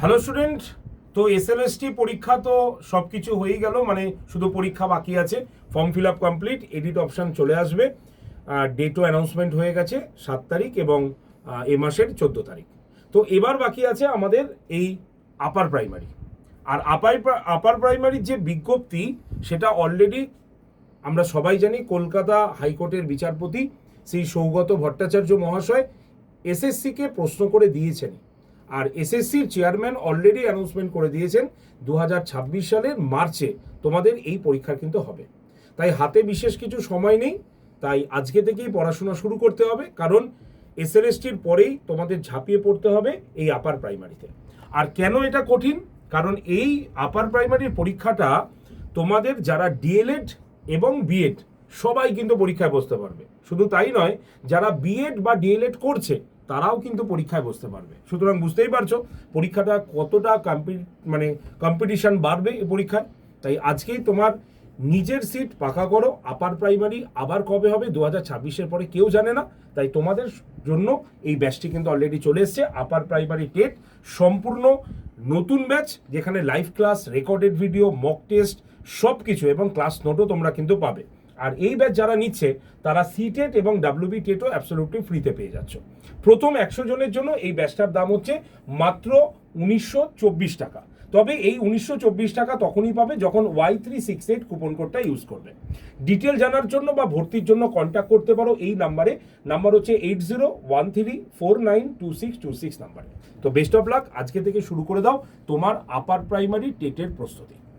Hello student, তো SLST পরীক্ষা তো সব কিছু হয়েই গেল, মানে শুধু পরীক্ষা বাকি আছে। Form fill up complete, edit option চলে আসবে, ডেটও অ্যানাউন্সমেন্ট হয়ে গেছে 7 তারিখ এবং এ মাসের 14 তারিখ। তো এবার বাকি আছে আমাদের এই আপার প্রাইমারি। আর আপার প্রাইমারির যে বিজ্ঞপ্তি সেটা অলরেডি আমরা সবাই জানি, কলকাতা হাইকোর্টের বিচারপতি শ্রী সৌগত ভট্টাচার্য মহাশয় এসএসসিকে প্রশ্ন করে দিয়েছেন। আর এসএসসির চেয়ারম্যান অলরেডি অ্যানাউন্সমেন্ট করে দিয়েছেন 2026 সালের মার্চে তোমাদের এই পরীক্ষা কিন্তু হবে। তাই হাতে বিশেষ কিছু সময় নেই, তাই আজকে থেকেই পড়াশোনা শুরু করতে হবে, কারণ এসএলএসটির পরেই তোমাদের ঝাঁপিয়ে পড়তে হবে এই আপার প্রাইমারিতে। আর কেন এটা কঠিন? কারণ এই আপার প্রাইমারির পরীক্ষাটা তোমাদের যারা ডিএলএড এবং বিএড সবাই কিন্তু পরীক্ষায় বসতে পারবে। শুধু তাই নয়, যারা বিএড বা ডিএলএড করছে তারাও কিন্তু পরীক্ষায় বসতে পারবে। সুতরাং বুঝতেই পারছো পরীক্ষাটা কতটা কম্পিটিশন বাড়বে এই পরীক্ষায়। তাই আজকেই তোমার নিজের সিট পাকা করো। আপার প্রাইমারি আবার কবে হবে 2026-এর পরে কেউ জানে না, তাই তোমাদের জন্য এই ব্যাচটি কিন্তু অলরেডি চলে এসছে। আপার প্রাইমারি টেট সম্পূর্ণ নতুন ব্যাচ, যেখানে live class, recorded video, mock test সব কিছু এবং ক্লাস নোটও তোমরা কিন্তু পাবে। আর এই ব্যাচ যারা নিচ্ছে তারা সিটেট এবং ডাব্লিউবি টেটও অ্যাবসলিউটলি ফ্রিতে পেয়ে যাচ্ছ। প্রথম 100 জনের জন্য এই ব্যাচটার দাম হচ্ছে মাত্র 1924 টাকা। তবে এই 1924 টাকা তখনই পাবে যখন Y368 কুপন কোডটা ইউজ করবে। ডিটেল জানার জন্য বা ভর্তির জন্য কন্ট্যাক্ট করতে পারো এই নাম্বারে। নাম্বার হচ্ছে 8013492626 নাম্বারে। তো বেস্ট অফ লাক, আজকে থেকে শুরু করে দাও তোমার আপার প্রাইমারি টেটের প্রস্তুতি।